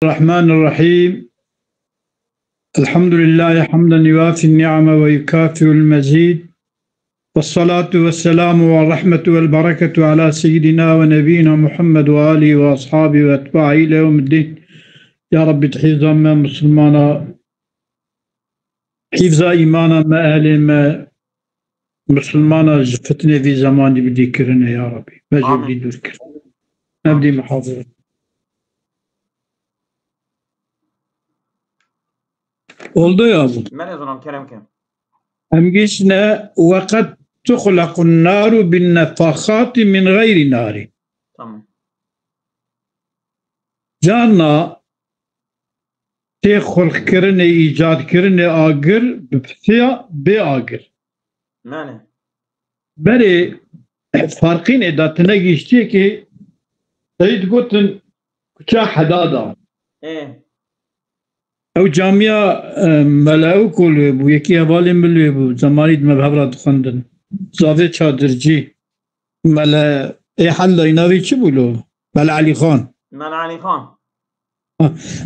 الرحمن الرحيم. الحمد لله حمدا يوافي النعم ويكافئ المزيد، والصلاة والسلام والرحمة والبركة على سيدنا ونبينا محمد وآله وأصحابه وأتباعه إلى يوم الدين. يا رب تحفظ ما مسلمانا، حفظ إيمانا ما أهل ما مسلمانا فتنة في زمان بدي كرنا يا ربي ما جبلي دور كرنا. نبدي محاضرة. oldu ya bu. من يظن كلام أمجسنا وقد تخلق النار بالنفخات من غير نار. تمام. جانا تخلق كرني إيجاد كرني آجر بفثيا بآجر. معنى. بري فرقين إذا تناقشتي كي تريد قلت كشا حدادا. إيه. او جامعه ملاو کل بو یکی حوالی ملی بو زمانید مبهبرات خواندن زاویه چادرجی ملا ای حل ایناوی چی بولو؟ ملا علی خان. ملا علی خان.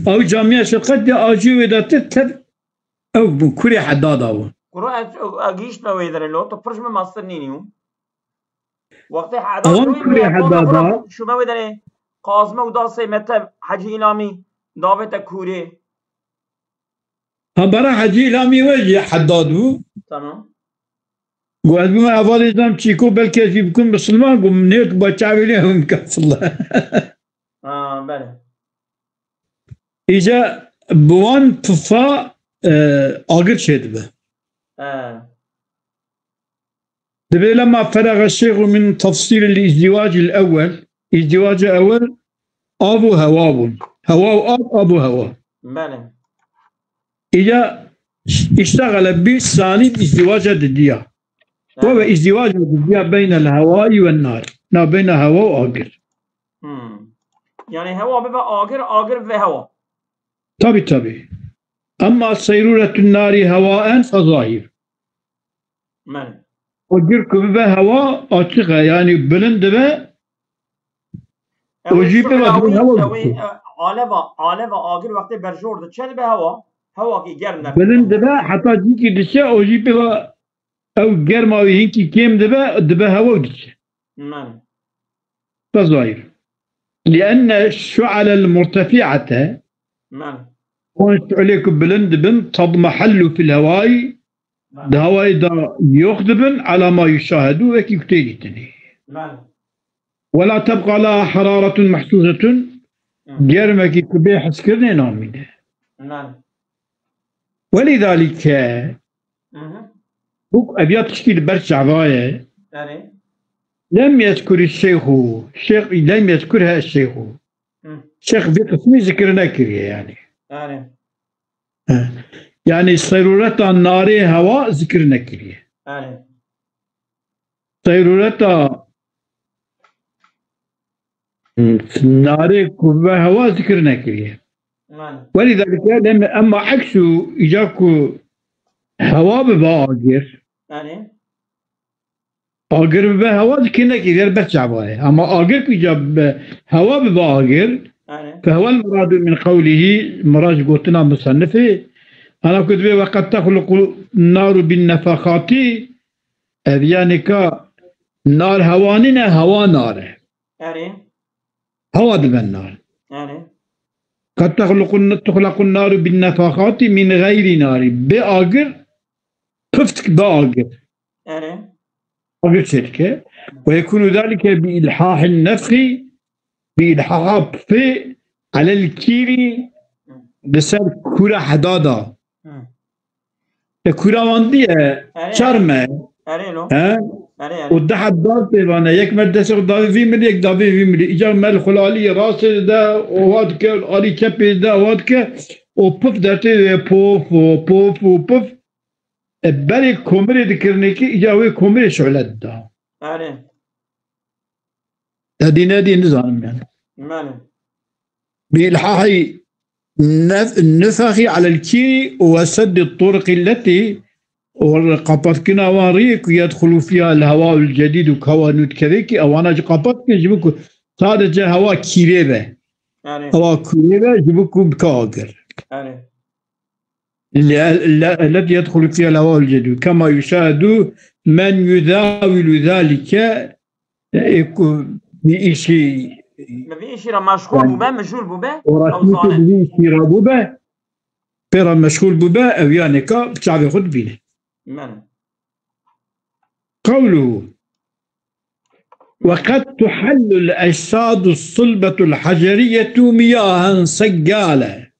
او جامعه شقد آجی ویداته تد او بو کری حداد آو کرو اگیشت مویدره لو تو پرش ماستر نینیو وقتی حداد اوان کری حدادا شو مویدره قاسمه و داسه متب حجی اینامی داویت کوری هم برا حجی الامی وجه حداد بو. تمام. قوات بما أفضل إذا تشيكو بلكي أجي بكون بسلمان قوم نيك بتشعبي هم كف الله. بله. إجا بوان بفا آجر شد به. دبي لما فرغ الشيخ من تفصيل الازدواج الأول، ازدواج أول أبو هواب، هوا أبو هوا. بله. إجا اشتغل بالثاني ازدواج الدنيا. وهو ازدواج الدنيا بين الهواء والنار، لا بين هواء وآجر. يعني هواء بيبقى آجر في هواء. طبي. أما صيرورة النار هواء فظاهر. من. آجر كبه هواء أتقى يعني بلند به. وجيب به هواء. عالبة آجر وقت برجور ده چه به هوا کی گرم نبود. بلند به حتی جیکی دشه آجی به او گرم آوی هنکی کم دبه هوا دشه. من. فظاهر. لأن الشعل المرتفعة من. عليك بلند بن تضمحل في الهواء الهواء إذا يخدبن على ما يشاهدوا وكي كتيجتني ولا تبقى لها حرارة محسوسة جرمك كبيح سكرني نامينه. ولذلك أبيات تشكيل برش عضايا لم يذكر الشيخ لم يذكرها الشيخ في قسمي ذكرنا كريه يعني صيرورة النار هواء ذكرنا كريه صيرورة النار كبه هواء ذكرنا كريه. ولذلك لما أما عكسه إجاكو هواء بباقر آقر بهواء ذكرنا كريه بس عباية. أما آقر كجاب هواء بباقر فهو المراد من قوله مراد قلتنا مصنفه أنا كتبه وقد تخلق النار بالنفخات يعني نار هواننا هوا نار هوا دب النار قد تخلق النار بالنفخات من غير نار بآجر تفتك بآجر آجر شركة ويكون ذلك بإلحاح النفخ بإلحاق في على الكيري بسر كورا حدادا كورا واندية شرمة وده حداد بيبانا يك مدرسة دافي في ملي يك دافي في ملي إجا مال خلالي راس دا وهادك الالي كبي دا وهادك وبوف داتي بوف وبوف بري كومري ذكرنيكي إجا وي كومري شعلت دا هذه نظام يعني. بإلحاح النفخ على الكيري وسد الطرق التي ورقبت كنا واريك يدخل فيها الهواء الجديد وكوانوت كذيك أو أنا قبضت كجبك صار جا هواء كيريبه يعني أو كوريرا جبكم بكاغر يعني التي يدخل فيها الهواء الجديد كما يشاهد من يداول ذلك بإشي ما في شيء مشغول بوبا مشغول بوبا أو صانع شيء بوبا بيرا مشغول بوبا أو يعني كا بتعب خد بينه قوله وقد تحل الأجساد الصلبة الحجرية مياها سجالة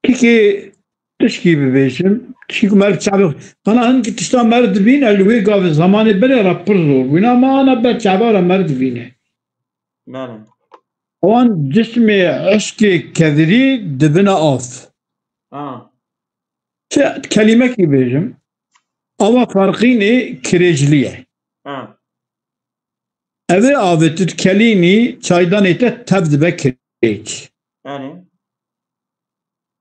كي تشكي ببيشم تشكي مرد شعبي أنا هنك تشتا مرد بينا اللي ويقع في زمان بلي رابرزور وينا ما أنا بتشعبه مرد بينا وان جسمي عشكي كذري دبنا أوف كلمة كي بيجم أو فرقيني كريجلية أذي آفت تكليني çaydan تبد بكريج يعني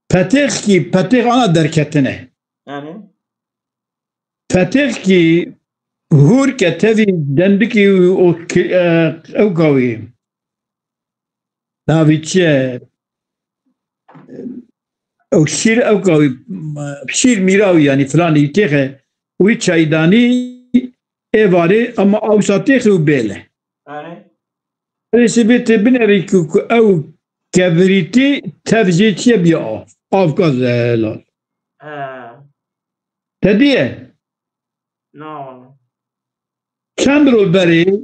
Petih ki petih ana derketine. Yani Petih ki hur ke tevi dendiki o kavi. Naviçe o şir o kavi şir miravi yani falan itehe o çaydani evare ama avsatih o bele. Yani Resibete bineri ki o kevriti tevciye bir av kazela. Tediye. No. Çandro beri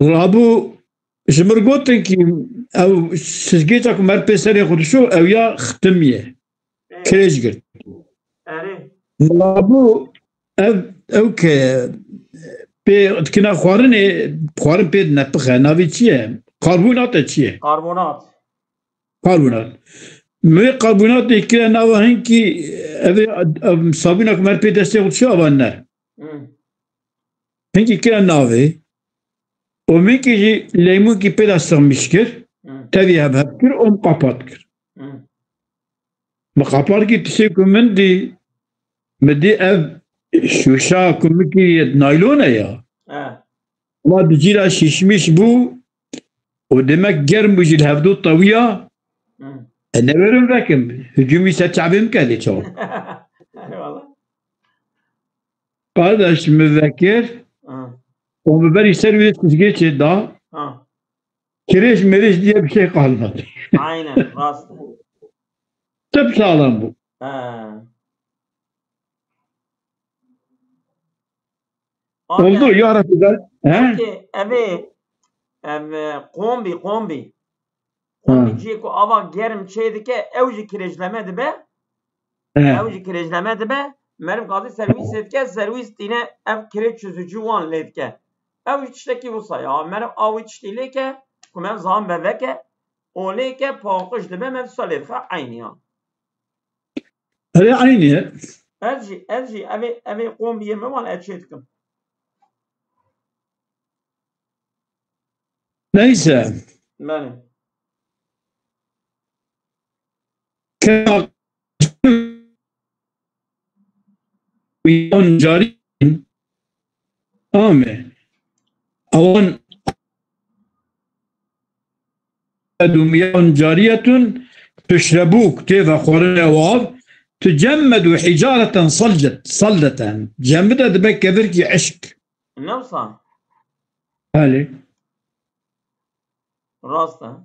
Rabu jmergotin ki ev sizgeta ku merpeseri xudşu ev ya xtimiye. Kirejgir. Rabu ev ke pe tkina xwarin pe nepixe navî çi ye? Karbonat e çi ye? Karbonat. Me karbonat ekle nava hinki ev sabina ku merpe destê xudşu avan ne. Hinki kira navê o minki jî leymun ki pêda sığmışkir tevî hevhev kir o qapat kir. Me qapat kir tişê ku min dî me dî ev şûşa ku minki naylon e ya ama dicîra şişmiş bû o demek germ bû jî li hevdû tawiya neverim vekim hücumî ser çavêm kedê çawa. Kardeş müvekkir o müberî ser wê kuzgê da kireç meriç diye bir şey kalmadı. Aynen rast. Tıp sağlam bu. Oldu ya Rabbi. Peki kombi kombi ku ava germ çeydike evji kireçlemedi be evji kireçlemedi be merim gazi servis etke servis dine ev kireç çözücü wan ledke ev içteki bu ya merim av içtileke ku mev zam beveke o leke paqiş dibe mev saledke aynı ya. Öyle aynı. Evji ev kombiye me wan etçetkim. Neyse. Benim. جاري آمه أوان مياه جارية تشربوك تيفا خورنا واب تجمد حجارة صلدة جمدة دبك كذلك عشق نوصا هالي راستا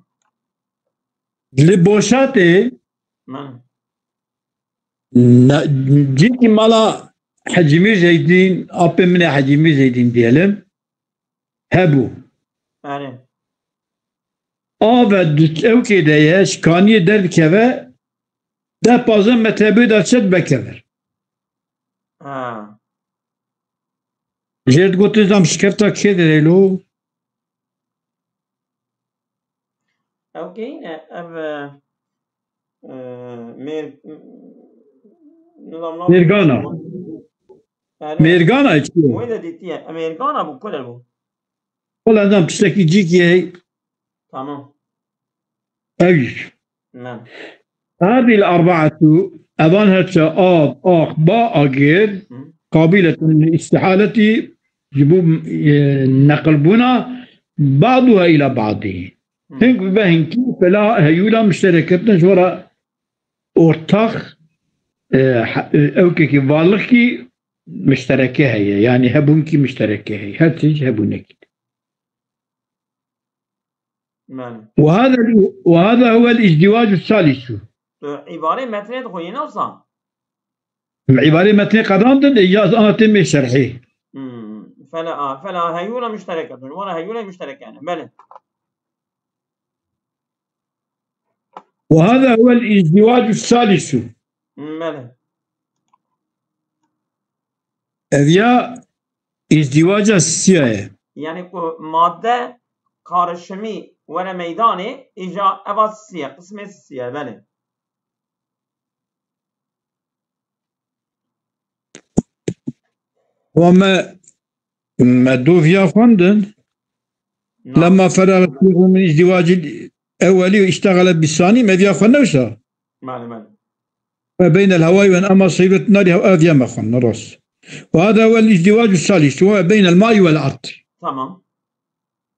لبوشاتي جيكي مالا حجمي زيدين أبي من حجمي زيدين ديالم هبو يعني آفد او که دیش کانی در کهوه ده پازم متبه در چد بکهور جرد گوتی زم شکرتا که دریلو اوكي ميرغانا ميرغانا چیه؟ وين ديتيه امريكانا بو كل بو ولا نظام تشتكي جيكي هي تمام ايش نعم هذه الأربعة أظنها آخ با أجير قابلة للاستحالة جبوب نقل بنا بعضها إلى بعضه هنك بهنكي فلا هيولا مشتركتنا جورا ortak اوكي varlık مشتركة هي يعني هبونكي مشتركة هي هاتج هبونك وهذا هو الازدواج الثالث عبارة متن تخوين أوصا عبارة متن قدامدن إجاز أنا تم شرحي فلا هيولا مشتركة ولا هيولا مشتركة يعني بلى وهذا هو الازدواج الثالث بلى أذيا ازدواج السياية يعني مادة karışımı ve meydanı ica evasiye kısmesiye bele. وما دوفيا فندن لما فرغ من الازدواج الأولي واشتغل بالثاني ما فيها فنوسا معلومات ما بين الهواء وأما صيرت نار أذيا ما خن رأس وهذا هو الازدواج الثالث هو بين الماء والأرض تمام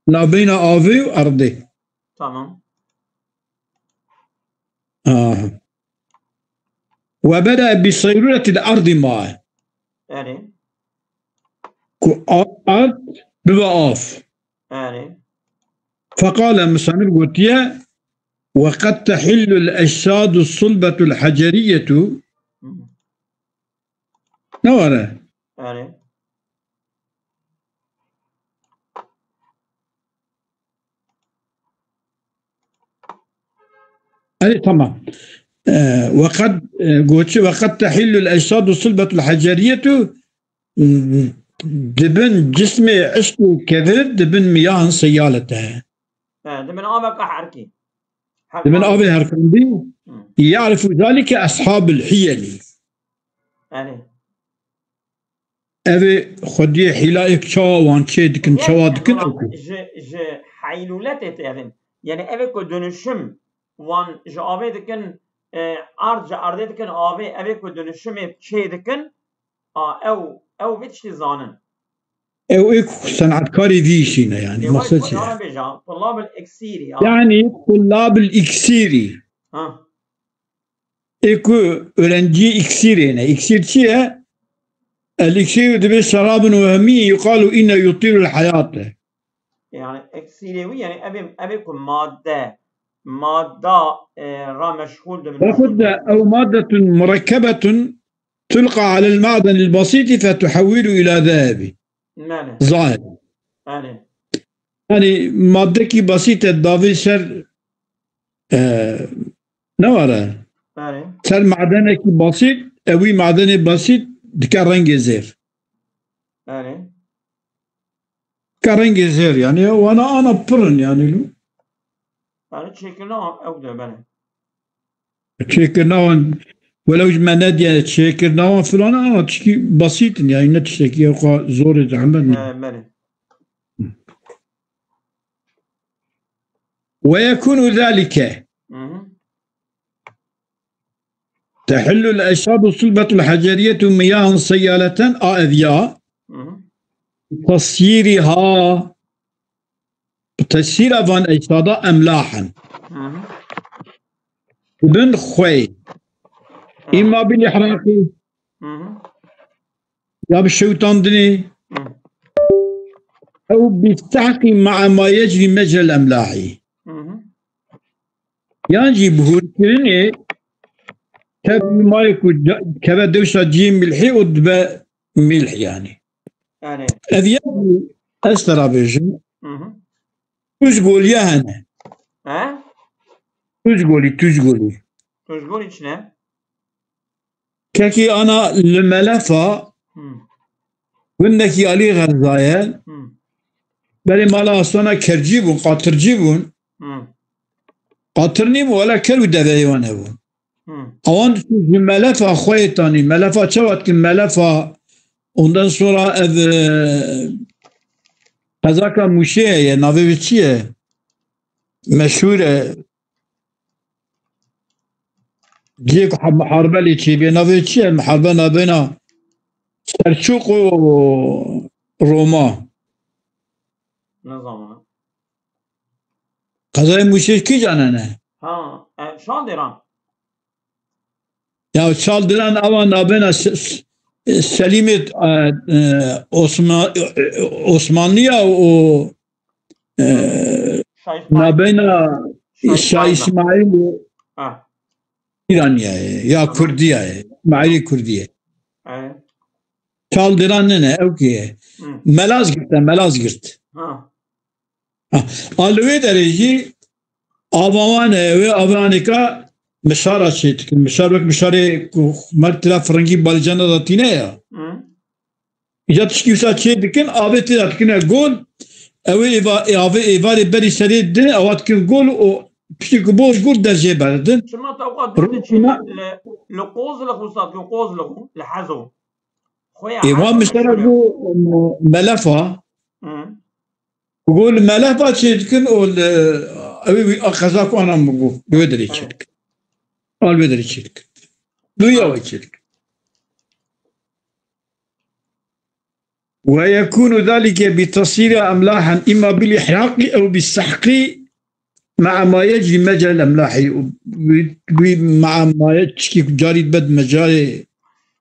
لا بين آبي وأرضي تمام وبدأ بصيرورة الأرض ماء يعني أرض بضعاف يعني فقال مصنف قوتيا وقد تحل الأجساد الصلبة الحجرية نورا يعني أي تمام وقد تحل الأجساد الصلبة الحجرية دبن جسم عشق كثير دبن مياه سيالتها دبن آبك حركي دبن آبك حركي يعرف ذلك أصحاب الحيل يعني أبي خدي حلايك شاوان شيدكن شوادكن ج حيلولتت يعني أبي كو dönüşüm وان ج آبی دکن ارج ارده دکن آبی أبي كو dönüşüm چه دکن او بيتشتي زانن او ايكو صنعتكاري فيشينا يعني مقصد طلاب الاكسيري يعني طلاب الاكسيري ايكو öğrenci اكسيرينا اكسير شيء الاكسير ده شراب وهمي يقال انه يطيل الحياة يعني اكسيري يعني ابي كو مادة را مشغول او مادة مركبة تلقى على المعدن البسيط فتحوله إلى ذهب ظاهر يعني مادة بسيطة دافي سر نوارا سر معدنك بسيط أوي معدن بسيط دكارنج زير كارنج زير يعني وانا برن يعني يعني تشيكرناهم أودا بنا تشيكرناهم ولو ما نادي تشيكرناهم فلان أنا تشكي بسيط يعني نتشكي زور عمل ويكون ذلك تحل الأجساد الصلبة الحجرية مياه سيالة أذياء تصيرها تسير فان أجسادها أملاحا بن خوي إما بالإحراق يا بالشوطان دني أو بالسحق مع ما يجري مجرى الأملاح يعني بهور كرني كبي ما يكون كبا دوشة جيم ملحي ودبا ملح يعني أذيان أسترى بيجن توش قولي هنا توش قولي شنو؟ كاكي أنا الملفة وإنك علي غرزايا بلي مالا أصلا كرجيبون قاطر جيبون قاطرني ولا كرو دفايوان هبون أوان الملفة خويتاني ملفة شوات الملفة ondan sonra kazaka muşeye naviviçiye meşhur جيك محاربة اللي تشيبي نافيتشي المحاربة بين سرشوق وروما نظام قضای موشش کی جانانه؟ ها شال دیران یا شال دیران اوان آبنا سلیم عثمانیه و نابینا شاه اسماعیل ایرانیه یا کردیه اسماعیلی کردیه شال دیران نه او کیه ملاز گرت آلوی درجی آوانه و آوانیکا مشاره شد مشاره مرتلا فرنگی بالجانه داتینه یا یا تشکی وسا چه دکن آبتی داتکنه گل اوه ایواری بری سری دن اوات کن گل و پشتی کبوش گل درجه بردن شما توقع دونه چی لقوز لخوصات لقوز لحزو ایوان مشاره گو ملفا قول ملفا چه دکن اوه اخزاکو آنام بگو بودری چه دکن البدري تشيلك دويا وتشيلك ويكون ذلك بتصير أملاحا إما بالإحراق أو بالسحق مع ما يجري مجرى الأملاح مع ما يجري جاري بد مجاري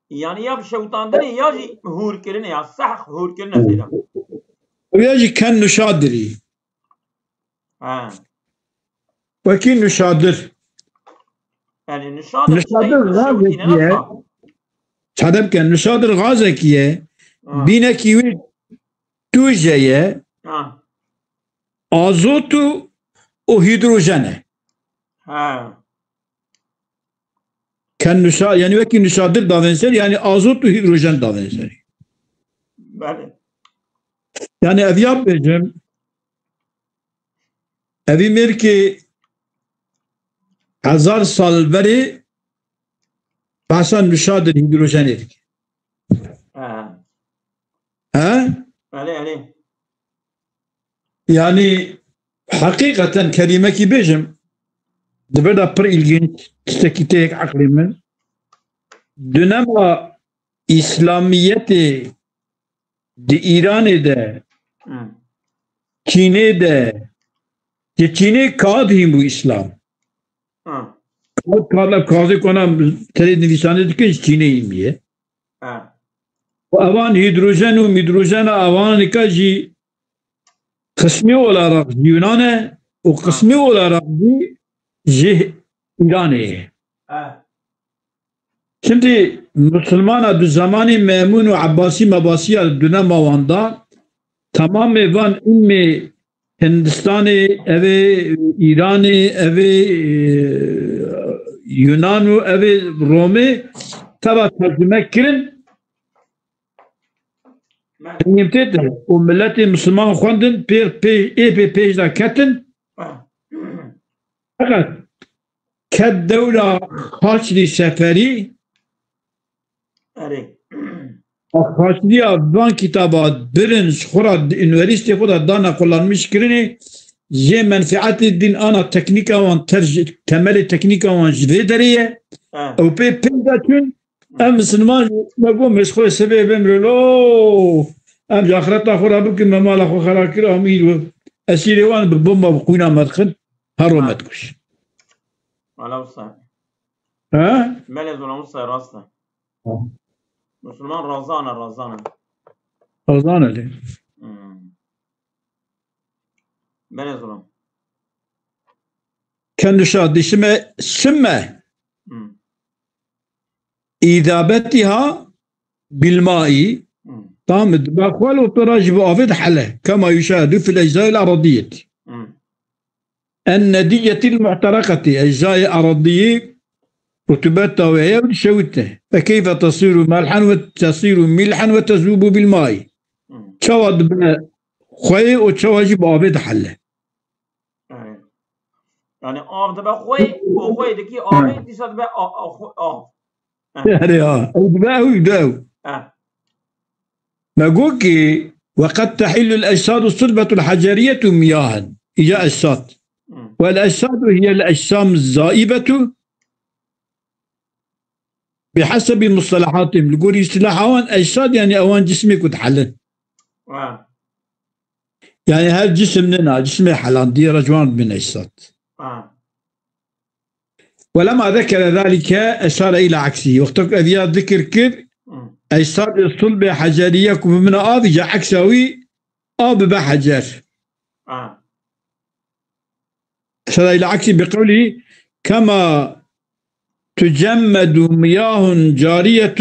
يعني يا بشوطاندني ياجي هور كرنا يا سحق هور كرنا كده ويجي كان نشادري وكين نشادر يعني نشادر غازكية صدق كان نشادر غازكية بينا كيوي توجيه ازوتو وهيدروجين كان نشادر يعني وكي نشادر دافنسر يعني ازوت وهيدروجين دافنسر يعني افياب بجم افي ميركي 1000 سال بری بحثا نشادر هیدروژنی دیگه بله yani hakikaten kelime ki bejim dibeda pır ilginç tek aklimin dönema İslamiyeti de İran'da Çin'de Çin'e kadhi bu İslam Kadla kazi konam teri nivisane dikin Çin'eyim diye. Avan hidrojen ve midrojen avan kaji kısmi olarak Yunan'e o kısmi olarak İran'e. Şimdi Müslüman zamanı Memun ve Abbasi Mabasiya dönem avanda tamam evan ilmi Hindistan'ı eve İran'ı eve Yunan'ı eve Rom'u tabi tercüme kirin nimtedir. O milleti Müslüman kondun pejda ketin fakat ket devla Haçlı seferi Haçlıya van kitaba birin skora üniversite kuda dana kullanmış kirini je menfaati din ana teknika van temeli teknika van jvederiye o pe peydatun em Müslüman magum meşgul sebebim relo em jahrata khura buk memala khu kharakir amil اسيري وان ببomba بقونا مدخل هرو مدكش ولا وصل ها مالز ولا وصل راسنا مسلمان رازانه رازانه ليه مالز ولا كان شاد سمه إذابتها بالماء طامد باخوال وطراج بأفض حله كما يشاهد في الأجزاء الأرضية الندية المعترقة أجزاء أرضية رطوبتها وهي شوته فكيف تصير ملحا وتصير ملحا وتذوب بالماء شواد خوي وشواجي بأفض حله يعني آب ده خوي وخوي دكي آب ديسات بقى يعني داو نقول وقد تحل الأجساد الصلبة الحجرية مياها هي أجساد والأجساد هي الأجسام الزائبة بحسب مصطلحاتهم يقول اصطلاح أوان أجساد يعني أوان جسمك وتحلل يعني هذا جسمنا جسم حلاندي رجوان بن عيسات. ولما ذكر ذلك أشار إلى عكسه. وقتك أذيات ذكر كر عيسات الصلب حجرية من آذي عكسوي آب بحجر. أشار إلى عكسه بقوله كما تجمد مياه جارية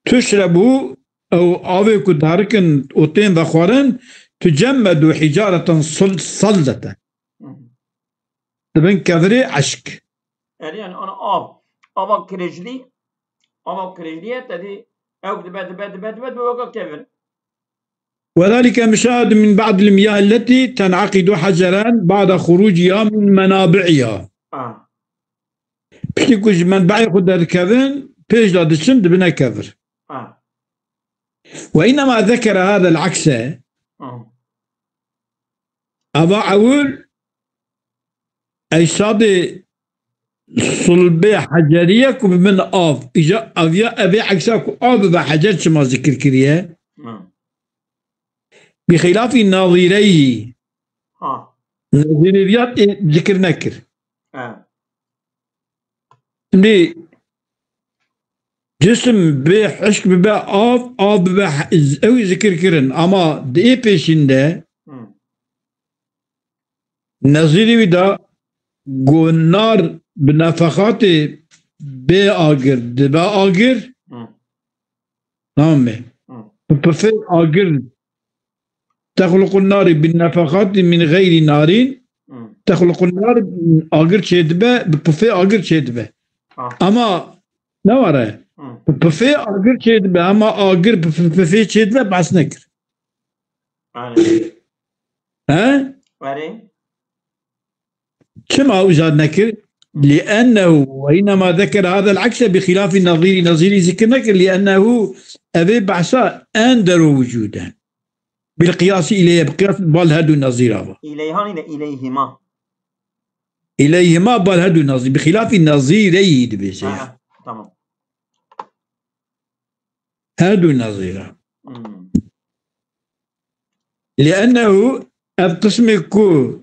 تشرب أو آبي كداركن وطين ذخورن تجمد حجارة صلدة تبين كذري عشق. يعني أنا آب كريجلي تدي أو دبا بوقع كفر. وذلك مشاهد من بعض المياه التي تنعقد حجرا بعد خروجها من منابعها. بشكل منبعي خد كذن بيج لا دشم دبنا كفر. وإنما ذكر هذا العكس أبا عول أي صادي صلبة حجرية من آب إجا أبي عكسك آب بحجر شما ذكر كريه بخلاف الناظريه. نظيريات ذكر نكر. جسم بحشك ببا آب ببا أوي ذكر كرن أما دي بيشنده نظيري دا قنار بنفخات بي آجر دبا آجر نعم بفي آجر تخلق النار بالنفخات من غير نار تخلق النار آجر شدبه بفي آجر شدبه أما نواره بفي آجر شدبه أما آجر بفي شدبه بس نكر ها؟ كما أوزاد نكر لأنه وإنما ذكر هذا العكس بخلاف النظير ذكر نكر لأنه أبي بعثاء أندر وجودا بالقياس إليه بقياس بالهدو النظير إليهما بالهدو النظير بخلاف النظيري دبيسيه تمام هدو النظير لأنه القسم كو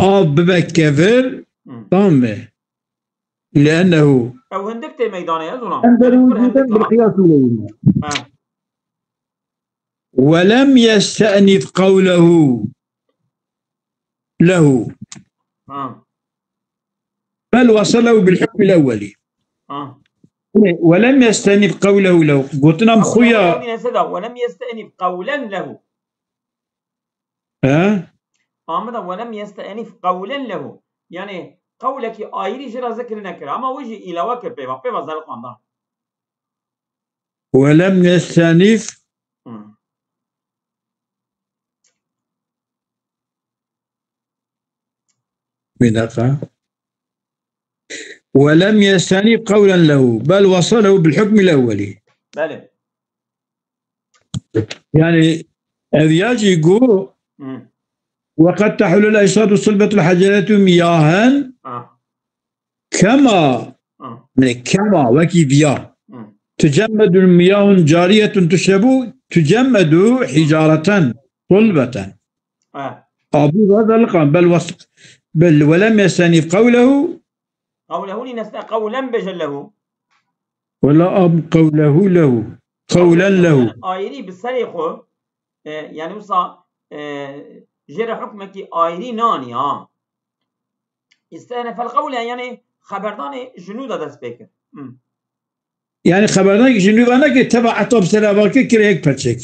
آب بكفر طامة لأنه أو هندك تي ميداني يا زلمة أندر وجودا بالقياس إليهما ولم يستأنف قوله له بل وصله بالحكم الأولي. ولم يستأنف قوله له قلتنا مخويا ولم يستأنف قولا له ولم يستأنف قولا له يعني قولك آيري جرى ذكر نكر أما وجه إلى وكر بيبا ذلك عندها ولم يستأنف بدقة ولم يستأنف قولا له بل وصله بالحكم الأولي. بله يعني أذياج يقول وقد تحل الأجساد صلبة الحجرات مياها كما كما وكيفيا تجمد المياه جارية تشرب تجمد حجارة صلبة أبو هذا القام بل ولم يستأنف قوله لنستأ قولا بجله ولا قوله له قولا له آيري بالسريخو يعني وصا جرى حكمك آيري ناني استأنف القول يعني خبردان جنود دست بكر يعني خبردان جنود أنا تبع طب سلابك كريك بتشك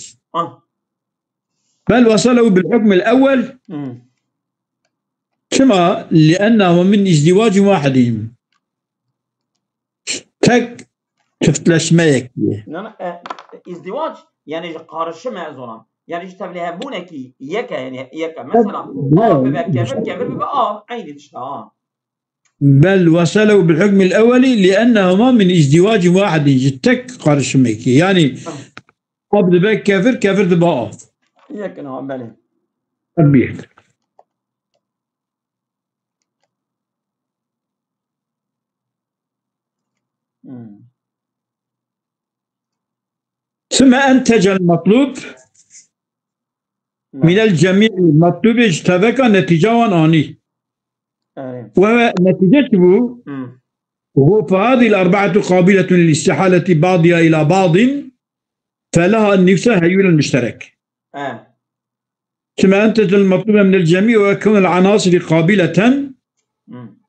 بل وصلوا بالحكم الأول كما لأنه من ازدواج واحدهم تك شفت لشمايك ازدواج يعني قارش ما زلام يعني اشتبلها بونكي يكا يعني يكا مثلا ببقى كافر ببقى عيني تشتغل بل وصلوا بالحكم الأولي لأنهما من ازدواج واحد جتك قارش ميكي يعني قبل بك كافر تبقى يكا نعم بله أبيك ثم أنتج المطلوب من الجميع مطلوب اشتبك نتيجة آني وهو نتيجة بو وهو فهذه الأربعة قابلة للاستحالة بعضها إلى بعض فلها النفس هيول المشترك كما أنتج المطلوب من الجميع ويكون العناصر قابلة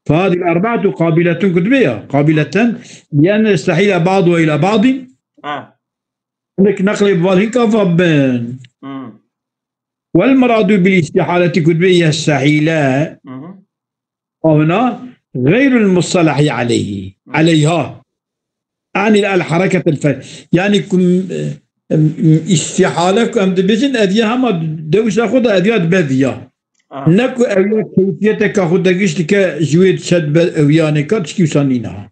فهذه الأربعة قابلة كتبية قابلة لأن يستحيل بعضها إلى بعض لك نقل ببالهم كفبين والمراد بالاستحالة كتبية السحيلة هنا غير المصطلح عليها عن الحركة يعني استحالة كم دبجن أذيها ما دوش أخذ أذيات بذية نكو أذيات كيفيتك أخذ دقيشتك جويد شد أذياني كاتشكي سنينها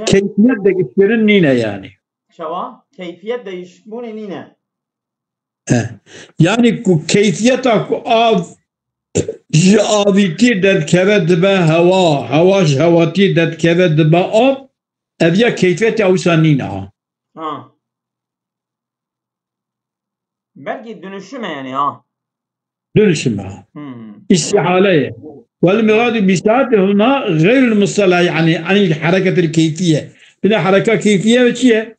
كيفية دقيشترن نينا يعني شوا كيفية دقيشبون نينا يعني كيفيتك آویتی داد کبد به هواش هواتی داد کبد به آب اویا کیفیت اوسانی نه belki dönüşüme yani ha. dönüşüme. استحالة والمراد باستحالة هنا غير المصطلح يعني عن الحركة الكيفية بنا حركة كيفية وشيء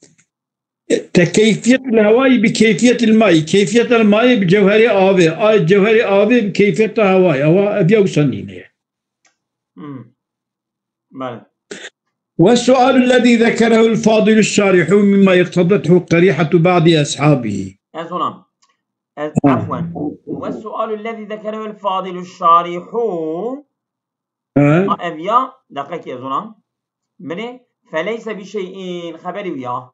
كيفية الهواء بكيفية الماء كيفية الماء بجوهر آبه جوهر آبه بكيفية الهواء هو أبيض سنين والسؤال الذي ذكره الفاضل الشارح مما اقتضته قريحة بعض أصحابه عفوا والسؤال الذي ذكره الفاضل الشارح أبيض دقيق يا زلمة مني فليس بشيء خبري وياه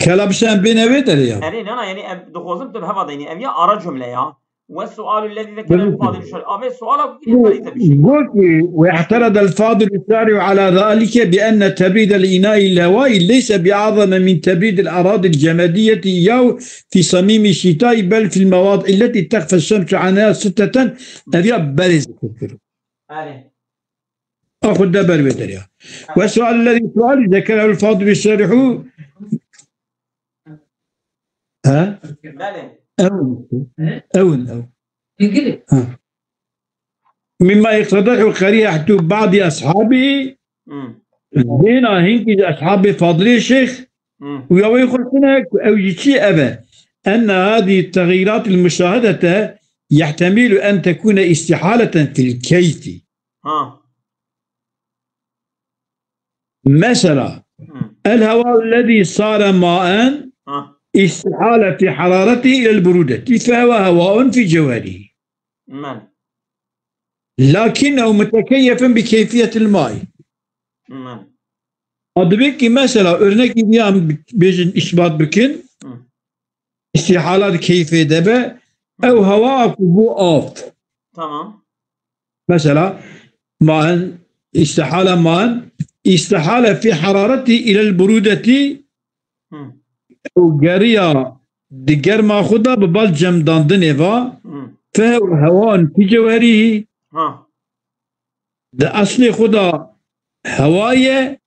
كلام سام بينه يا أنا يعني دخوزم تبهوا ضيني أبيا أرى جملة يا والسؤال الذي ذكره الفاضل الشارح السؤال ليس بشيء واعترض الفاضل الشارح على ذلك بأن تبريد الإناء الهوائي ليس بأعظم من تبريد الأراضي الجمادية يو في صميم الشتاء بل في المواضع التي تخفى الشمس عنها ستة أبيا بارز أخذ دبر بدريا والسؤال الذي ذكره الفاضل الشارح ها؟ أو مما يقتضح قريحة بعض أصحابه هنا هنك أصحاب فاضل الشيخ ويوي خلقنا أو يشي أبا أن هذه التغييرات المشاهدة يحتمل أن تكون استحالة في الكيف مثلا الهواء الذي صار ماء استحالة في حرارته إلى البرودة فهو هواء في جوهره لكنه متكيف بكيفية الماء أدبك مثلا örnek diyem bejin ispat bikin استحالة كيفية دبا أو هواء bu af tamam مثلا ماء استحالة في حرارته إلى البرودة أو جارية دقر ما خدا ببال جمدان دنيفا فهو هواء في جوهره ده أصل خدا هواية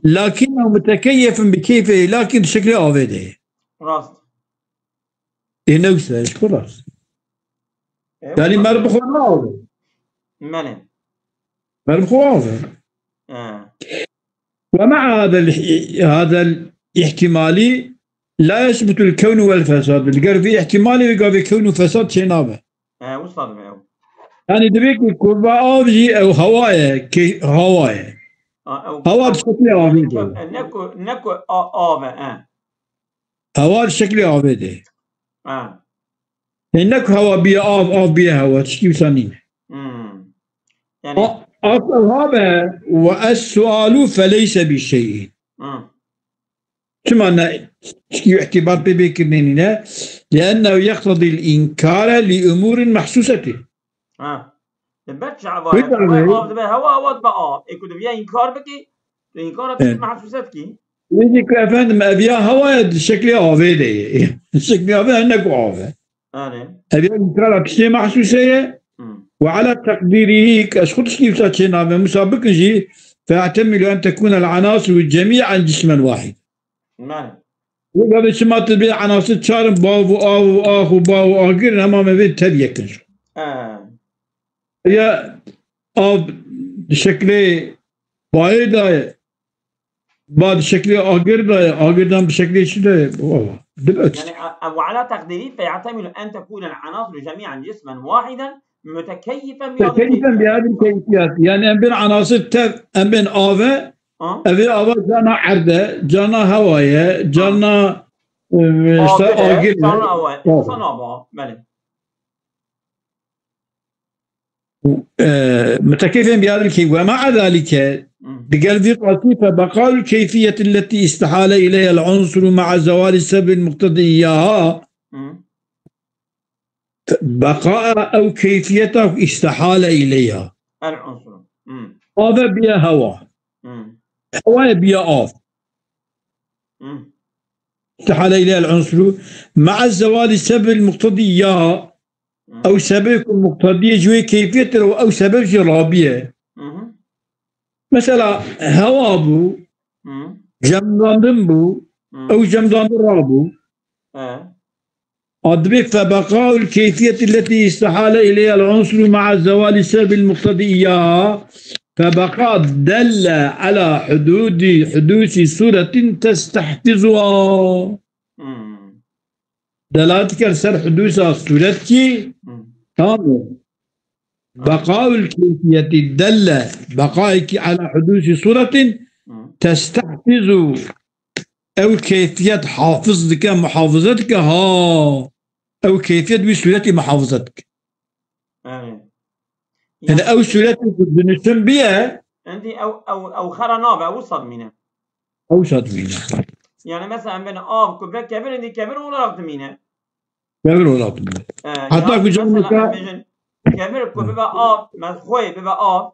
لكنه متكيف بكيفه لكن شكله آوده راست إيه نوسه إيش خلاص يعني مربخو آوده ماله مربخو آوده ومع هذا الاحتمالي لا يثبت الكون والفساد القر في احتمالي يبقى في كون وفساد شيء نابه وصل معه يعني دبيك كربا آوجي أو هواية هواية هوا بشكل عابد نكو آوه هوا بشكل عابد إنك هوا بيا آف بيا هوا تشكي سنين يعني هذا والسؤال فليس بشيء شو معنى اعتبار ببكرنينا لأنه يقتضي الإنكار لأمور محسوسة بتشع هوا بقى يكون فيها إنكار بكي الإنكار محسوسات كي يجيك أفهم ما فيها هوا شكلها عابد شكلها عابد أنك عابد هذا إنكار بشيء محسوسة وعلى تقديره كأشخص كيف تشينا مسابق جي فيحتمل أن تكون العناصر جميعا جسما واحد وقال شما تبي عناصر تشارم باو وآو وآخ وباو وآخر هما ما بين تبيكن يا آب بشكل بايد بعد شكل آخر آخر بشكل شده يعني وعلى تقديري فيعتمد أن تكون العناصر جميعا جسما واحدا متكيفا بهذه الكيفيات يعني أم بين عناصر أم بين آفة أبي آفة جانا عرضة جانا هواية جانا آخر جانا هواية صنابة بله متكيفا بهذه الكيفية ومع ذلك بقلب قاسي فبقاء الكيفية التي استحال إليها العنصر مع زوال السبب المقتضي إياها بقاء أو كيفيته استحال إليها العنصر هذا بيا هوا هوا بيا آف استحال إليها العنصر مع زوال السبب المقتضي إياها أو سبب المقتضي جوي كيفيته أو سبب جرابية مثلا هوا بو جمدان بو أو جمدان رابو أدبك فبقاء الكيفية التي استحال إليها العنصر مع زوال السبب المقتضي إياها فبقاء دل على حدوث صورة تستحفظها دلالتك على حدوث صورة تمام بقاء الكيفية دل بقائك على حدوث صورة تستحفظ أو كيفية حافظتك محافظتك أو كيفية بسهولة محافظتك يعني أو سهولة بنسم بها أنت أو خرنابة أو صدمينة أو صدمينة يعني مثلا بين آب كبير كبير عندي كبير ولا رقمينة كبير ولا رقمينة حتى في جملة كبير كبير آب ما خوي بيبقى آب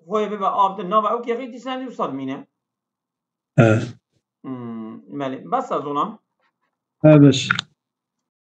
خوي بيبقى آب النابة أو كيفية تساندي وصدمينة مالي بس أظن بس